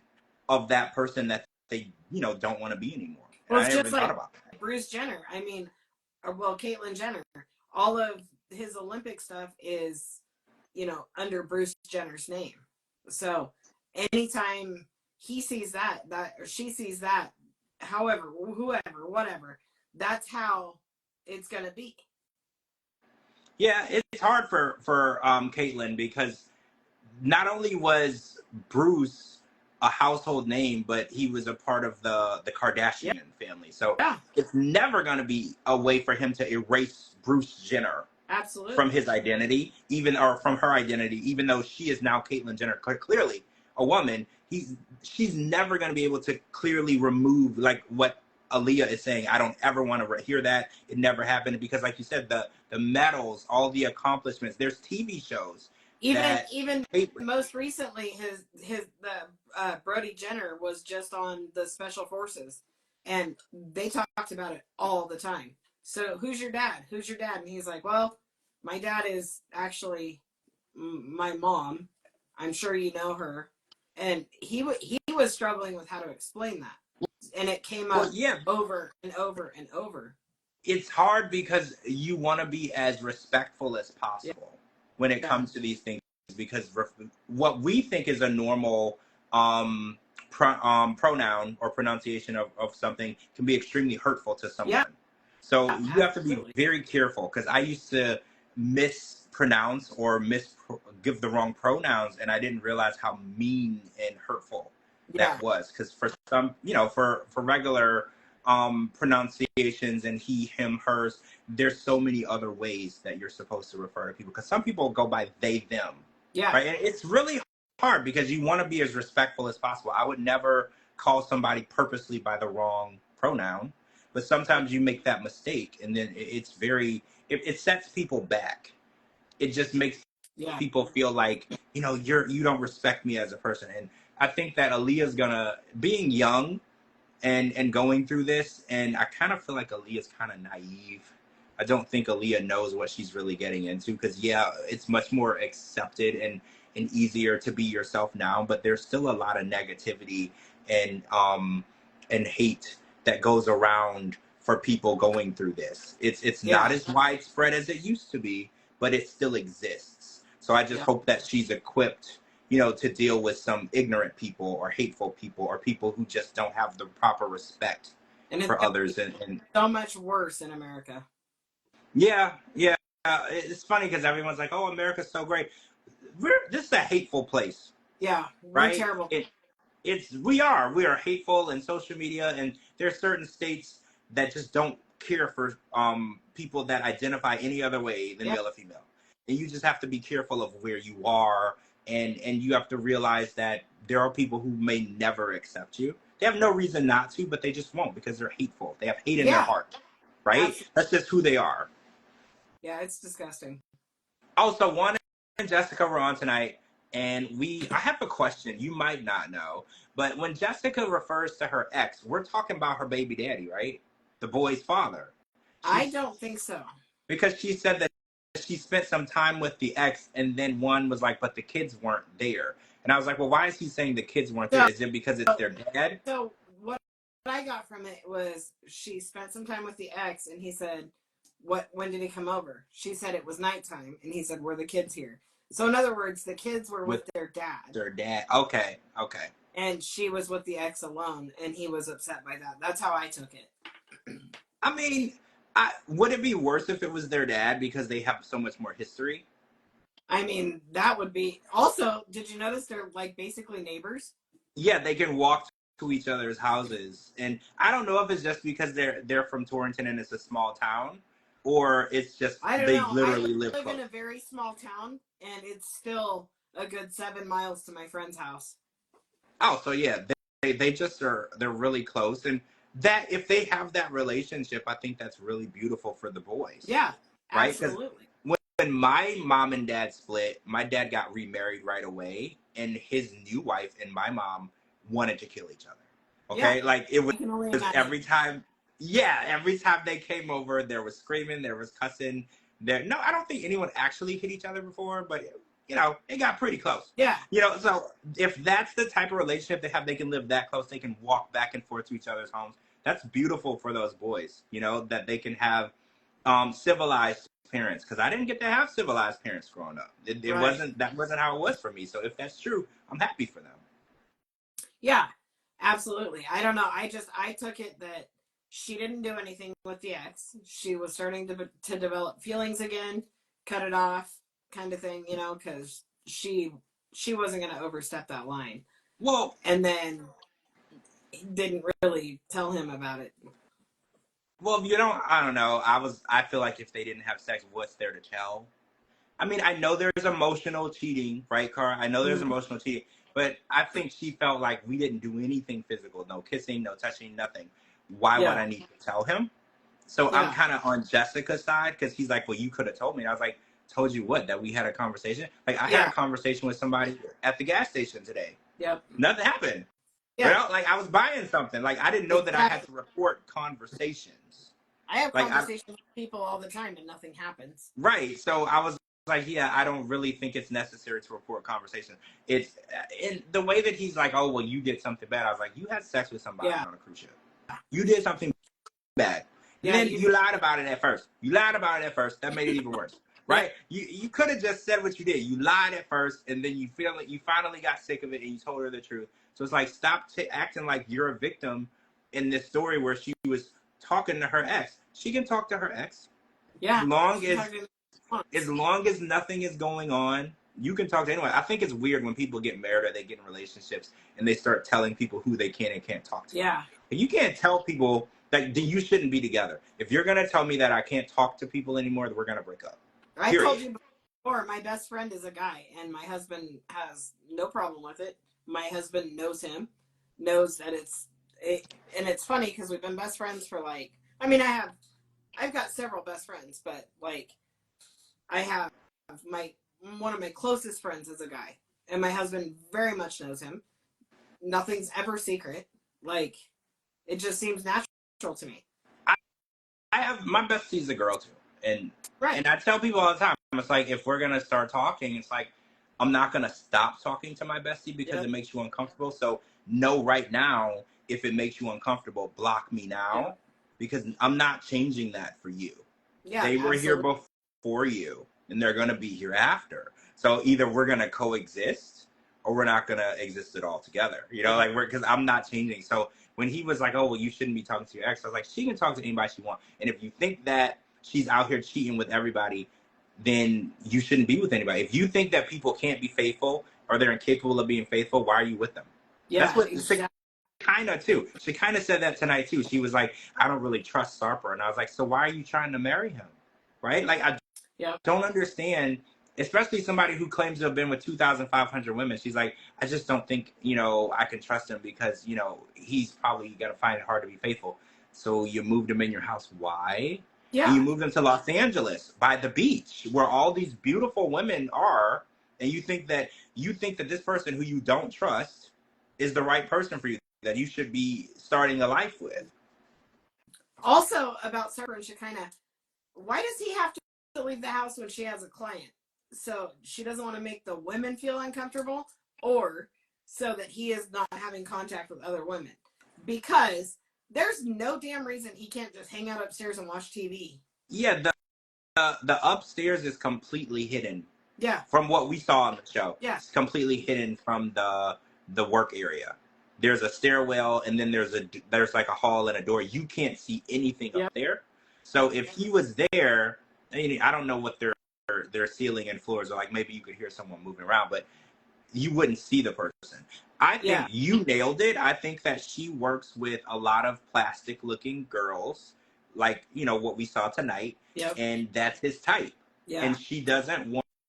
of that person that they don't want to be anymore. Well, it's just like Bruce Jenner. I mean, Caitlyn Jenner. All of his Olympic stuff is, under Bruce Jenner's name. So anytime he sees that or she sees that, however, whoever, whatever, that's how it's going to be. Yeah, it's hard for Caitlyn, because not only was Bruce a household name, but he was a part of the Kardashian family. So it's never going to be a way for him to erase Bruce Jenner from his identity, or from her identity, even though she is now Caitlyn Jenner, clearly a woman. She's never going to be able to clearly remove like what Aaliyah is saying. I don't ever want to hear that. It never happened, because like you said, the medals, all the accomplishments, there's TV shows. Even most recently, Brody Jenner was just on the Special Forces, and they talked about it all the time. So who's your dad? Who's your dad? And he's like, well, my dad is actually my mom. I'm sure you know her. And he was struggling with how to explain that, and it came up over and over and over. It's hard because you want to be as respectful as possible when it comes to these things, because what we think is a normal pronoun or pronunciation of something can be extremely hurtful to someone. So you have to be very careful, because I used to mispronounce or give the wrong pronouns, and I didn't realize how mean and hurtful that was. Because for some, for regular pronunciations and he, him, hers, there's so many other ways that you're supposed to refer to people, because some people go by they, them. Right. And it's really hard, because you want to be as respectful as possible. I would never call somebody purposely by the wrong pronoun, but sometimes you make that mistake, and then it's it sets people back. It just makes people feel like, you don't respect me as a person. And I think that Aaliyah's being young and going through this, and I kind of feel like Aaliyah's kind of naive. I don't think Aaliyah knows what she's really getting into, because it's much more accepted and easier to be yourself now, but there's still a lot of negativity and hate that goes around for people going through this. It's not as widespread as it used to be, but it still exists. So I just hope that she's equipped, to deal with some ignorant people or hateful people or people who just don't have the proper respect for others. And so much worse in America. Yeah. It's funny because everyone's like, "Oh, America's so great." This is a hateful place. Yeah, we're terrible. We are hateful in social media, and there are certain states that just don't care for people that identify any other way than male or female. And you just have to be careful of where you are, and you have to realize that there are people who may never accept you. They have no reason not to, but they just won't, because they're hateful. They have hate in their heart, right? Absolutely. That's just who they are. Yeah, it's disgusting. Also, Juan and Jessica were on tonight. And I have a question. You might not know, but when Jessica refers to her ex, we're talking about her baby daddy, right? The boy's father. I don't think so. Because she said that she spent some time with the ex, and then one was like, but the kids weren't there. And I was like, well, why is he saying the kids weren't there? Is it because it's their dad? So what I got from it was she spent some time with the ex, and he said, when did he come over? She said it was nighttime, and he said, were the kids here? So in other words, the kids were with their dad. Their dad. Okay. And she was with the ex alone, and he was upset by that. That's how I took it. I mean, would it be worse if it was their dad because they have so much more history? I mean, that would be... Also, did you notice they're like basically neighbors? Yeah, they can walk to each other's houses. And I don't know if it's just because they're from Torrington and it's a small town, or it's just literally live close. I live in a very small town, and it's still a good 7 miles to my friend's house. Oh, so yeah, they just they're really close, and that if they have that relationship, I think that's really beautiful for the boys. Yeah, right? Absolutely. When my mom and dad split, my dad got remarried right away, and his new wife and my mom wanted to kill each other. Okay, yeah. Like it was every time. Yeah, every time they came over, there was screaming, there was cussing. No, I don't think anyone actually hit each other before, but it got pretty close. Yeah. So if that's the type of relationship they have, they can live that close, they can walk back and forth to each other's homes. That's beautiful for those boys, that they can have civilized parents, because I didn't get to have civilized parents growing up. It wasn't how it was for me. So if that's true, I'm happy for them. Yeah, absolutely. I don't know. I took it that she didn't do anything with the ex. She was starting to develop feelings again, cut it off, kind of thing, because she wasn't going to overstep that line. Well, and then didn't really tell him about it. Well, I don't know. I feel like if they didn't have sex, what's there to tell? I mean, I know there's emotional cheating, right, Cara? I know there's emotional cheating, but I think she felt like we didn't do anything physical, no kissing, no touching, nothing. Why would I need to tell him? So I'm kind of on Jessica's side, because he's like, well, you could have told me. And I was like, told you what? That we had a conversation? Like, I had a conversation with somebody at the gas station today. Yep. Nothing happened. Yeah. Like, I was buying something. Like, I didn't know that I had to report conversations. I have conversations with people all the time and nothing happens. Right. So I was like, I don't really think it's necessary to report conversation. It's in the way that he's like, oh, well, you did something bad. I was like, you had sex with somebody on a cruise ship. You did something bad. And then you lied about it at first. That made it even worse. Right? You could have just said what you did. You lied at first, and then you finally got sick of it, and you told her the truth. So it's like, stop acting like you're a victim in this story where she was talking to her ex. She can talk to her ex. Yeah. As long as nothing is going on, you can talk to anyone. I think it's weird when people get married or they get in relationships and they start telling people who they can and can't talk to. Yeah. You can't tell people that you shouldn't be together. If you're going to tell me that I can't talk to people anymore, then we're going to break up. I told you before, my best friend is a guy, and my husband has no problem with it. My husband knows him, knows that and it's funny because we've been best friends for I've got several best friends, but I have one of my closest friends is a guy, and my husband very much knows him. Nothing's ever secret. It just seems natural to me. I have my bestie's a girl too. And I tell people all the time, it's like, if we're going to start talking, it's like, I'm not going to stop talking to my bestie because it makes you uncomfortable. So know right now, if it makes you uncomfortable, block me now because I'm not changing that for you. Yeah, they were here before you, and they're going to be here after. So either we're going to coexist or we're not going to exist at all together. Because I'm not changing. So when he was like, oh, well, you shouldn't be talking to your ex, I was like, she can talk to anybody she wants. And if you think that she's out here cheating with everybody, then you shouldn't be with anybody. If you think that people can't be faithful or they're incapable of being faithful, why are you with them? Yeah, that's what she kind of said that tonight too. She was like, I don't really trust Sarper. And I was like, so why are you trying to marry him? Right? Like, I don't understand, especially somebody who claims to have been with 2,500 women. She's like, I just don't think, I can trust him because, he's probably going to find it hard to be faithful. So you moved him in your house. Why? Yeah. And you moved them to Los Angeles by the beach where all these beautiful women are, and you think that this person who you don't trust is the right person for you, that you should be starting a life with. Also, about Sarah and Shekinah, why does he have to leave the house when she has a client? So she doesn't want to make the women feel uncomfortable, or so that he is not having contact with other women? Because there's no damn reason he can't just hang out upstairs and watch TV. Yeah, the upstairs is completely hidden. Yeah. From what we saw on the show. Yeah. It's completely hidden from the work area. There's a stairwell, and then there's like a hall and a door. You can't see anything up there. So if he was there, I don't know what their ceiling and floors are like. Maybe you could hear someone moving around, but you wouldn't see the person. I think you nailed it. I think that she works with a lot of plastic looking girls, like, what we saw tonight. Yep. And that's his type. Yeah. And she doesn't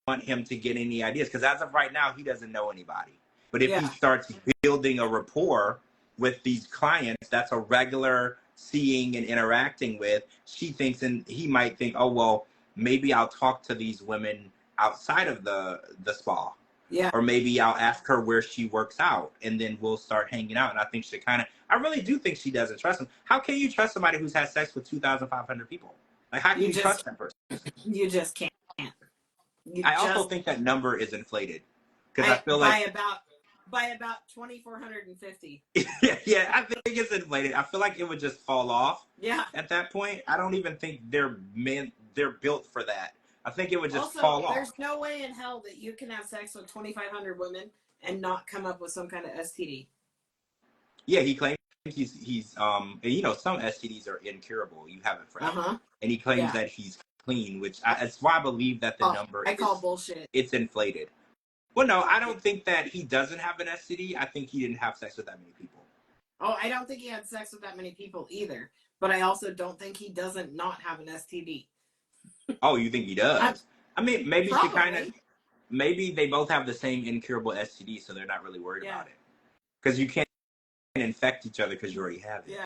want him to get any ideas, because as of right now, he doesn't know anybody. But if he starts building a rapport with these clients, that's a regular seeing and interacting with, she thinks, and he might think, oh, well, maybe I'll talk to these women outside of the spa. Yeah. Or maybe I'll ask her where she works out, and then we'll start hanging out. And I think I really do think she doesn't trust him. How can you trust somebody who's had sex with 2,500 people? Like, how can you trust that person? You just can't. I also think that number is inflated, because I feel like by about 2,450. Yeah, I think it's inflated. I feel like it would just fall off. Yeah. At that point, I don't even think they're built for that. I think it would just fall off. There's no way in hell that you can have sex with 2,500 women and not come up with some kind of STD. Yeah, he claims he's some STDs are incurable. You have it forever. And he claims that he's clean, which that's why I believe that the number call bullshit. It's inflated. Well, no, I don't think that he doesn't have an STD. I think he didn't have sex with that many people. Oh, I don't think he had sex with that many people either. But I also don't think he doesn't not have an STD. Oh, you think he does? I mean, maybe maybe they both have the same incurable STD, so they're not really worried about it. Because you can't infect each other because you already have it.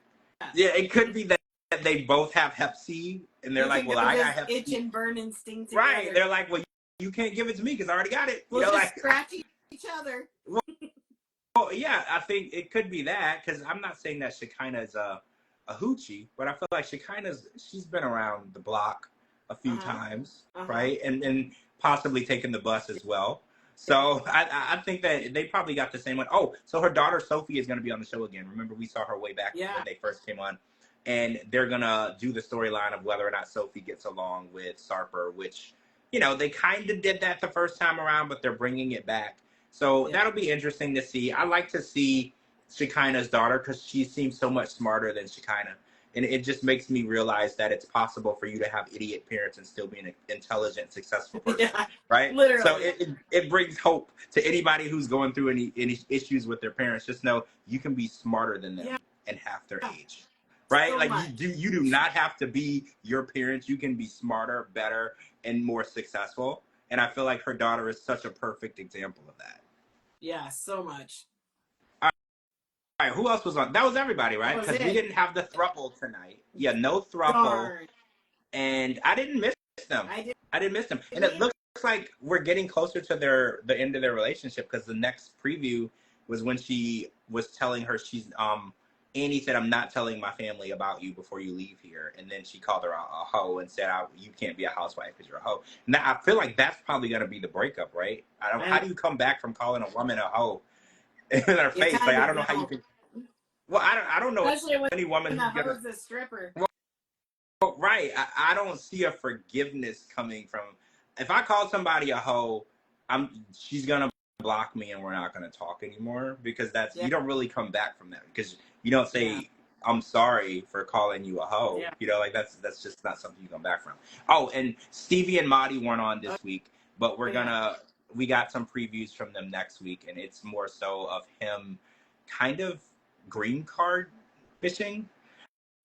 Yeah, it could be that they both have Hep C, and they're like, well, I got Hep C. Itch and burn instinct together. Right, they're like, well, you can't give it to me because I already got it. We'll just scratch each other. Well, yeah, I think it could be that, because I'm not saying that Shekinah's a hoochie, but I feel like she's been around the block a few times, right? And possibly taken the bus as well. So I think that they probably got the same one. Oh, so her daughter Sophie is going to be on the show again. Remember, we saw her way back when they first came on. And they're going to do the storyline of whether or not Sophie gets along with Sarper, which, they kind of did that the first time around, but they're bringing it back. So that'll be interesting to see. I like to see Shekinah's daughter, because she seems so much smarter than Shekinah. And it just makes me realize that it's possible for you to have idiot parents and still be an intelligent, successful person, right? Literally. So it brings hope to anybody who's going through any issues with their parents. Just know you can be smarter than them and half their age, right? So like you do not have to be your parents. You can be smarter, better, and more successful. And I feel like her daughter is such a perfect example of that. Yeah, so much. All right, who else was on? That was everybody, right? Because we didn't have the throuple tonight. Yeah, no throuple. And I didn't miss them. I didn't miss them. And it looks like we're getting closer to the end of their relationship, because the next preview was when she was telling her Annie said, I'm not telling my family about you before you leave here. And then she called her a hoe and said, you can't be a housewife because you're a hoe. Now, I feel like that's probably going to be the breakup, right? How do you come back from calling a woman a hoe in her face? Like, I don't know how you can. Well, I don't know. Especially when any woman who's a stripper. Well, right. I don't see a forgiveness coming from. If I call somebody a hoe, she's gonna block me and we're not gonna talk anymore, because you don't really come back from that, because you don't say I'm sorry for calling you a hoe. Yeah. Like that's just not something you come back from. Oh, and Stevie and Maudie weren't on this week, but we got some previews from them next week, and it's more so of him kind of green card fishing.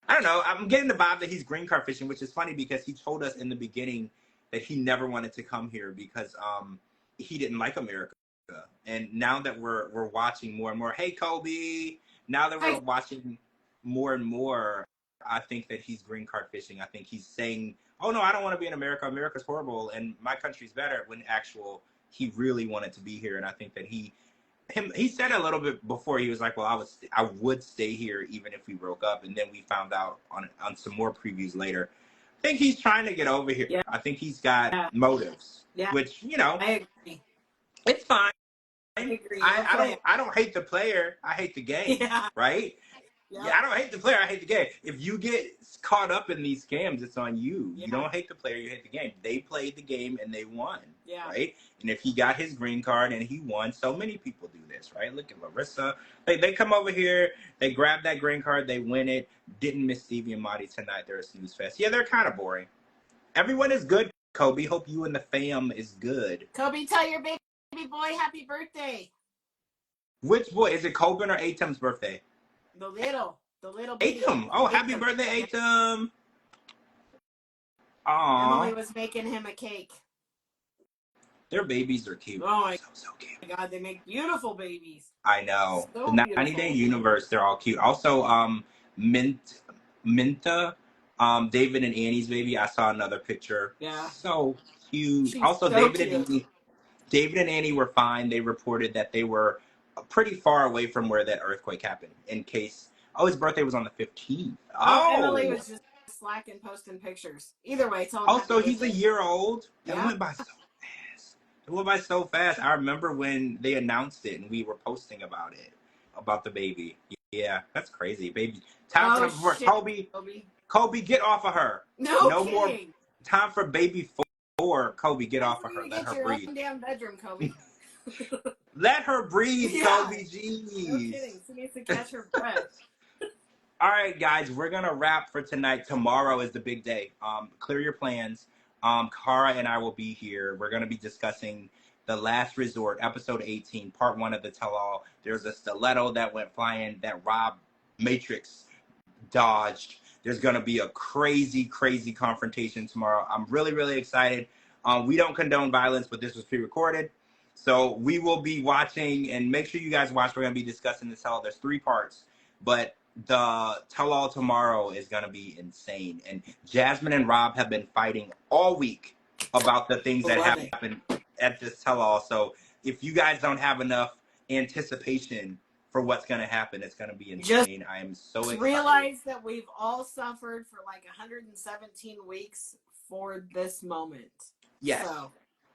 I don't know. I'm getting the vibe that he's green card fishing, which is funny because he told us in the beginning that he never wanted to come here because he didn't like America. And now that we're watching more and more, hey Kobe, now that we're watching more and more, I think that he's green card fishing. I think he's saying, oh no, I don't want to be in America. America's horrible and my country's better, when he really wanted to be here. And I think that he said a little bit before, he was like, well, I would stay here even if we broke up. And then we found out on some more previews later, I think he's trying to get over here. Yeah. I think he's got motives, which, you know, I agree. It's fine. I agree. I don't hate the player. I hate the game. Yeah. Right? Yep. Yeah, I don't hate the player. I hate the game. If you get caught up in these scams, it's on you. Yeah. You don't hate the player. You hate the game. They played the game and they won. Yeah. Right? And if he got his green card and he won, so many people do this, right? Look at Larissa. They come over here. They grab that green card. They win it. Didn't miss Stevie and Marty tonight. They're a snooze fest. Yeah, they're kind of boring. Everyone is good, Kobe. Hope you and the fam is good. Kobe, tell your baby boy happy birthday. Which boy? Is it Coben or Atom's birthday? The little Atom. Oh, happy birthday, Atom. Aww. Emily was making him a cake. Their babies are cute. Oh my so cute. My God, they make beautiful babies. I know. So the 90-Day Universe, they're all cute. Also, Minta, David and Annie's baby. I saw another picture. Yeah. So cute. She's also, so cute. David and Annie were fine. They reported that they were pretty far away from where that earthquake happened. In case, his birthday was on the 15th. Oh, Emily was just slacking, posting pictures. Either way, it's all. Also, he's a year old. Yeah. It went by so fast. It went by so fast. I remember when they announced it and we were posting about it, about the baby. Yeah, that's crazy, baby. Time for Kobe. Kobe, get off of her. No more time for baby 4. Kobe, get off of her. Let her breathe. Own damn bedroom, Kobe. Let her breathe, Kobe. Jeez. No kidding. She needs to catch her breath. All right, guys, we're gonna wrap for tonight. Tomorrow is the big day. Clear your plans. Cara and I will be here. We're gonna be discussing The Last Resort, episode 18, part 1 of the tell-all. There's a stiletto that went flying that Rob Matrix dodged. There's gonna be a crazy, crazy confrontation tomorrow. I'm really, really excited. We don't condone violence, but this was pre-recorded. So we will be watching, and make sure you guys watch. We're gonna be discussing this tell-all. There's 3 parts, but the tell-all tomorrow is going to be insane. And Jasmine and Rob have been fighting all week about the things that happen at this tell-all. So if you guys don't have enough anticipation for what's going to happen, it's going to be insane. I am so excited. Realize that we've all suffered for like 117 weeks for this moment. Yes. So.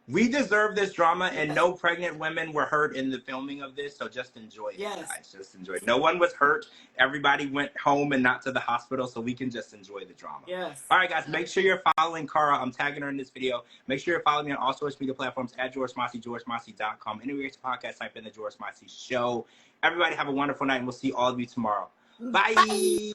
We deserve this drama, and no pregnant women were hurt in the filming of this, so just enjoy it, guys. Just enjoy it. No one was hurt. Everybody went home and not to the hospital, so we can just enjoy the drama. Yes. All right, guys, make sure you're following Cara. I'm tagging her in this video. Make sure you're following me on all social media platforms at George Mossey, georgemossey.com. Anywhere it's a podcast, type in The George Mossey Show. Everybody have a wonderful night, and we'll see all of you tomorrow. Bye. Bye.